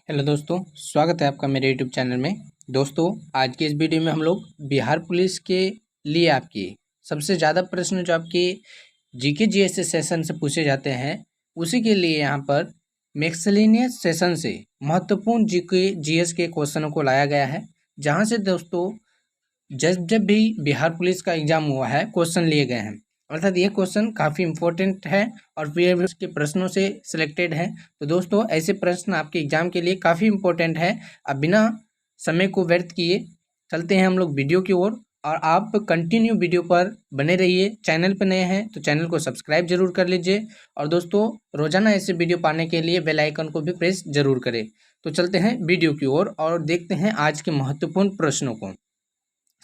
Hello दोस्तों, स्वागत है आपका मेरे यूट्यूब चैनल में। दोस्तों, आज के इस वीडियो में हम लोग बिहार पुलिस के लिए आपकी सबसे ज़्यादा प्रश्न जो आपके जीके जीएस सेशन से पूछे जाते हैं, उसी के लिए यहाँ पर मिसलेनियस सेशन से महत्वपूर्ण जीके जीएस के क्वेश्चनों को लाया गया है। जहाँ से दोस्तों जब भी बिहार पुलिस का एग्जाम हुआ है, क्वेश्चन लिए गए हैं। अर्थात ये क्वेश्चन काफ़ी इंपॉर्टेंट है और प्रीवियस के प्रश्नों से सिलेक्टेड है। तो दोस्तों, ऐसे प्रश्न आपके एग्जाम के लिए काफ़ी इंपॉर्टेंट है। अब बिना समय को व्यर्थ किए चलते हैं हम लोग वीडियो की ओर, और आप कंटिन्यू वीडियो पर बने रहिए। चैनल पर नए हैं तो चैनल को सब्सक्राइब जरूर कर लीजिए, और दोस्तों रोजाना ऐसे वीडियो पाने के लिए बेल आइकन को भी प्रेस जरूर करें। तो चलते हैं वीडियो की ओर और देखते हैं आज के महत्वपूर्ण प्रश्नों को।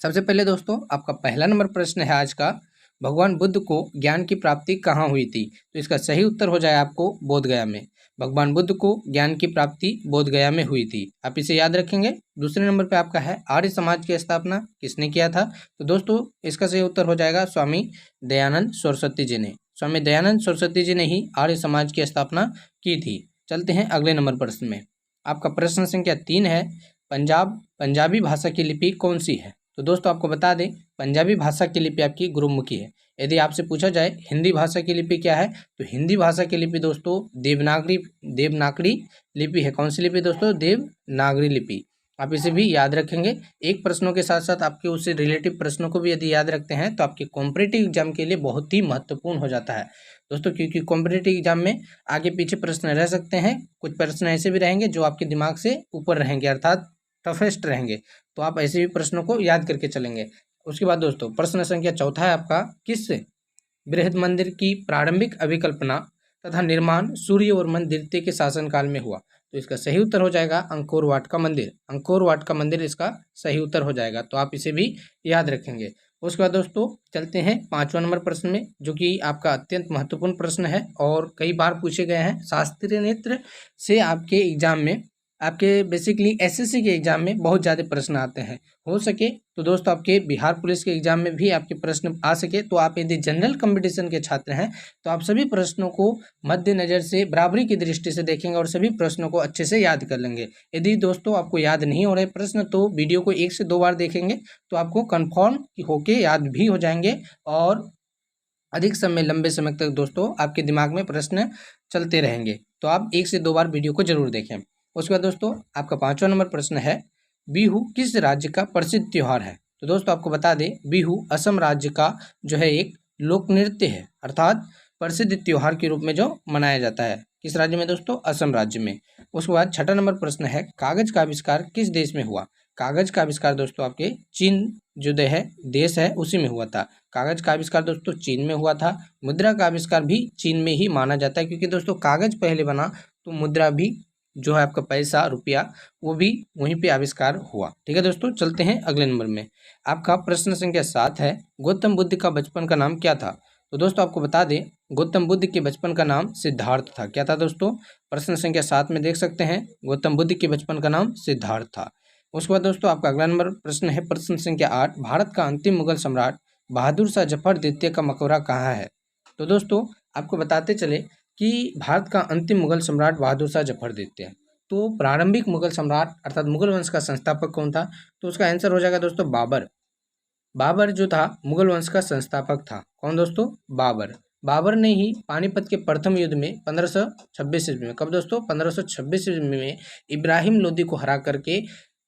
सबसे पहले दोस्तों, आपका पहला नंबर प्रश्न है आज का, भगवान बुद्ध को ज्ञान की प्राप्ति कहाँ हुई थी? तो इसका सही उत्तर हो जाए आपको बोध गया में। भगवान बुद्ध को ज्ञान की प्राप्ति बोध गया में हुई थी, आप इसे याद रखेंगे। दूसरे नंबर पे आपका है, आर्य समाज की स्थापना किसने किया था? तो दोस्तों इसका सही उत्तर हो जाएगा स्वामी दयानंद सरस्वती जी ने। स्वामी दयानंद सरस्वती जी ने ही आर्य समाज की स्थापना की थी। चलते हैं अगले नंबर प्रश्न में। आपका प्रश्न संख्या 3 है, पंजाबी भाषा की लिपि कौन सी है? तो दोस्तों आपको बता दें, पंजाबी भाषा की लिपि आपकी गुरुमुखी है। यदि आपसे पूछा जाए हिंदी भाषा की लिपि क्या है, तो हिंदी भाषा की लिपि दोस्तों देवनागरी लिपि है। कौन सी लिपि दोस्तों? देवनागरी लिपि। आप इसे भी याद रखेंगे। एक प्रश्नों के साथ साथ आपके उससे रिलेटिव प्रश्नों को भी यदि याद रखते हैं तो आपके कॉम्पिटिटिव एग्जाम के लिए बहुत ही महत्वपूर्ण हो जाता है दोस्तों, क्योंकि कॉम्पिटिटिव एग्जाम में आगे पीछे प्रश्न रह सकते हैं। कुछ प्रश्न ऐसे भी रहेंगे जो आपके दिमाग से ऊपर रहेंगे, अर्थात टफेस्ट रहेंगे, तो आप ऐसे भी प्रश्नों को याद करके चलेंगे। उसके बाद दोस्तों प्रश्न संख्या 4 है आपका, किस बृहद मंदिर की प्रारंभिक अभिकल्पना तथा निर्माण सूर्यवर्मन द्वितीय के शासनकाल में हुआ? तो इसका सही उत्तर हो जाएगा अंकोर वाट का मंदिर। अंकोर वाट का मंदिर इसका सही उत्तर हो जाएगा, तो आप इसे भी याद रखेंगे। उसके बाद दोस्तों चलते हैं 5वां नंबर प्रश्न में, जो कि आपका अत्यंत महत्वपूर्ण प्रश्न है और कई बार पूछे गए हैं। शास्त्रीय नृत्य से आपके एग्जाम में, आपके बेसिकली एसएससी के एग्जाम में बहुत ज़्यादा प्रश्न आते हैं। हो सके तो दोस्तों आपके बिहार पुलिस के एग्जाम में भी आपके प्रश्न आ सके, तो आप यदि जनरल कंपटीशन के छात्र हैं तो आप सभी प्रश्नों को मद्देनजर से बराबरी की दृष्टि से देखेंगे और सभी प्रश्नों को अच्छे से याद कर लेंगे। यदि दोस्तों आपको याद नहीं हो रहे प्रश्न, तो वीडियो को 1 से 2 बार देखेंगे तो आपको कन्फर्म होके याद भी हो जाएंगे, और अधिक समय, लंबे समय तक दोस्तों आपके दिमाग में प्रश्न चलते रहेंगे। तो आप 1 से 2 बार वीडियो को जरूर देखें। उसके बाद दोस्तों आपका 5वां नंबर प्रश्न है, बिहू किस राज्य का प्रसिद्ध त्योहार है? तो दोस्तों आपको बता दें, बिहू असम राज्य का जो है एक लोक नृत्य है, अर्थात प्रसिद्ध त्योहार के रूप में जो मनाया जाता है। किस राज्य में दोस्तों? असम राज्य में। उसके बाद 6वां नंबर प्रश्न है, कागज का आविष्कार किस देश में हुआ? कागज का आविष्कार दोस्तों आपके चीन जो देश है उसी में हुआ था। कागज का आविष्कार दोस्तों चीन में हुआ था। मुद्रा का आविष्कार भी चीन में ही माना जाता है, क्योंकि दोस्तों कागज पहले बना तो मुद्रा भी जो है आपका पैसा, रुपया, वो भी वहीं पे आविष्कार हुआ। ठीक है दोस्तों, चलते हैं अगले नंबर में। आपका प्रश्न संख्या 7 है, गौतम बुद्ध का बचपन का नाम क्या था? तो दोस्तों आपको बता दें, गौतम बुद्ध के बचपन का नाम सिद्धार्थ था। क्या था दोस्तों? प्रश्न संख्या 7 में देख सकते हैं, गौतम बुद्ध के बचपन का नाम सिद्धार्थ था। उसके बाद दोस्तों आपका अगला नंबर प्रश्न है, प्रश्न संख्या 8, भारत का अंतिम मुगल सम्राट बहादुर शाह जफर द्वितीय का मकबरा कहाँ है? तो दोस्तों आपको बताते चले कि भारत का अंतिम मुगल सम्राट बहादुर शाह जफर द्वितीय। तो प्रारंभिक मुगल सम्राट अर्थात मुगल वंश का संस्थापक कौन था? तो उसका आंसर हो जाएगा दोस्तों बाबर। बाबर जो था मुगल वंश का संस्थापक था। कौन दोस्तों? बाबर। बाबर ने ही पानीपत के प्रथम युद्ध में 1526 ईस्वी में, कब दोस्तों? 1526 ईस्वी में इब्राहिम लोदी को हरा करके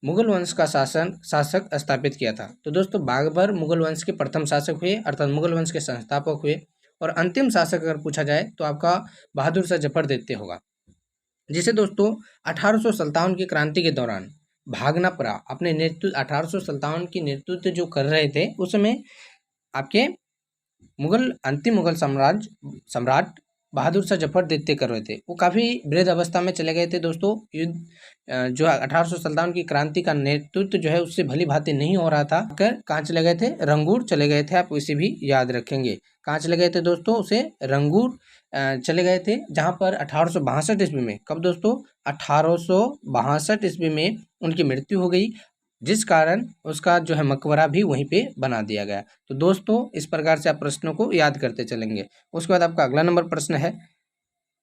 मुगल वंश का शासक स्थापित किया था। तो दोस्तों बाबर मुगल वंश के प्रथम शासक हुए, अर्थात मुगल वंश के संस्थापक हुए। और अंतिम शासक अगर पूछा जाए तो आपका बहादुर शाह जफर द्वितीय होगा, जिसे दोस्तों 1857 की क्रांति के दौरान भागना पड़ा। अपने नेतृत्व 1857 की नेतृत्व जो कर रहे थे उस समय आपके अंतिम मुगल सम्राट बहादुर शाह जफर द्वितीय कर रहे थे। वो काफ़ी वृद्ध अवस्था में चले गए थे दोस्तों। युद्ध जो 1857 की क्रांति का नेतृत्व जो है उससे भली भांति नहीं हो रहा था। कहाँ चले गए थे? रंगूर चले गए थे। आप इसे भी याद रखेंगे। कहाँ चले गए थे दोस्तों? उसे रंगूर चले गए थे, जहाँ पर 1862 ईस्वी में, कब दोस्तों? 1862 ईस्वी में उनकी मृत्यु हो गई, जिस कारण उसका जो है मकबरा भी वहीं पे बना दिया गया। तो दोस्तों इस प्रकार से आप प्रश्नों को याद करते चलेंगे। उसके बाद आपका अगला नंबर प्रश्न है,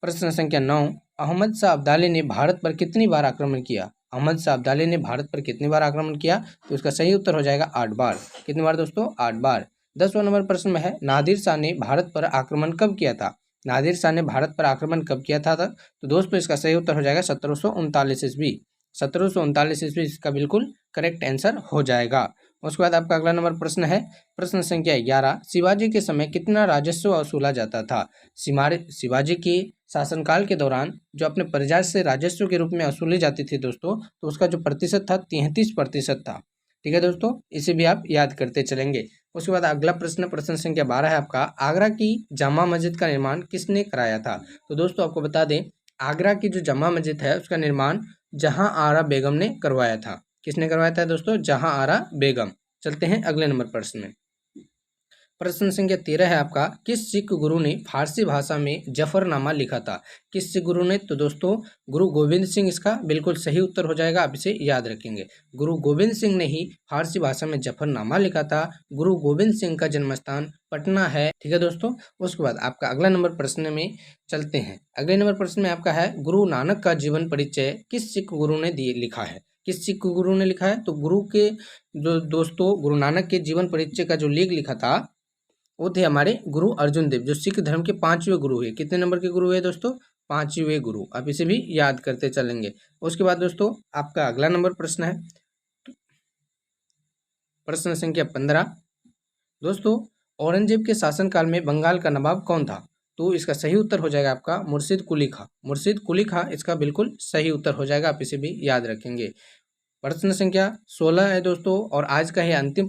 प्रश्न संख्या 9, अहमद शाह अब्दाली ने भारत पर कितनी बार आक्रमण किया? अहमद शाह अब्दाली ने भारत पर कितनी बार आक्रमण किया? तो इसका सही उत्तर हो जाएगा 8 बार। कितनी बार दोस्तों? 8 बार। 10वां नंबर प्रश्न में है, नादिर शाह ने भारत पर आक्रमण कब किया था? नादिर शाह ने भारत पर आक्रमण कब किया था? तो दोस्तों इसका सही उत्तर हो जाएगा 1739 ईस्वी। 1739 ईस्वी इसका बिल्कुल करेक्ट आंसर हो जाएगा। उसके बाद आपका अगला नंबर प्रश्न है, प्रश्न संख्या 11, शिवाजी के समय कितना राजस्व वसूला जाता था? शिवाजी के शासनकाल के दौरान जो अपने प्रजा से राजस्व के रूप में वसूली जाती थी दोस्तों, तो उसका जो प्रतिशत था 33% था। ठीक है दोस्तों, इसे भी आप याद करते चलेंगे। उसके बाद अगला प्रश्न, प्रश्न संख्या 12 है आपका, आगरा की जामा मस्जिद का निर्माण किसने कराया था? तो दोस्तों आपको बता दें, आगरा की जो जामा मस्जिद है उसका निर्माण जहां आरा बेगम ने करवाया था। किसने करवाया था दोस्तों? जहां आरा बेगम। चलते हैं अगले नंबर प्रश्न में। प्रश्न संख्या 13 है आपका, किस सिख गुरु ने फारसी भाषा में जफरनामा लिखा था? किस सिख गुरु ने? तो दोस्तों गुरु गोविंद सिंह इसका बिल्कुल सही उत्तर हो जाएगा, आप इसे याद रखेंगे। गुरु गोविंद सिंह ने ही फारसी भाषा में जफरनामा लिखा था। गुरु गोविंद सिंह का जन्म स्थान पटना है। ठीक है दोस्तों, उसके बाद आपका अगला नंबर प्रश्न में चलते हैं। अगले नंबर प्रश्न में आपका है, गुरु नानक का जीवन परिचय किस सिख गुरु ने लिखा है? किस सिख गुरु ने लिखा है? तो गुरु के जो दोस्तों गुरु नानक के जीवन परिचय का जो लेख लिखा था वो थे हमारे गुरु अर्जुन देव, जो सिख धर्म के 5वें गुरु हुए। कितने नंबर के गुरु हुए दोस्तों? 5वें गुरु। आप इसे भी याद करते चलेंगे। उसके बाद दोस्तों आपका अगला नंबर प्रश्न है, प्रश्न संख्या 15। दोस्तों औरंगजेब के शासनकाल में बंगाल का नवाब कौन था? तो इसका सही उत्तर हो जाएगा आपका मुर्शिद कुली खां। मुर्शिद कुली खां इसका बिल्कुल सही उत्तर हो जाएगा, आप इसे भी याद रखेंगे। प्रश्न संख्या 16 है दोस्तों, और आज का ही अंतिम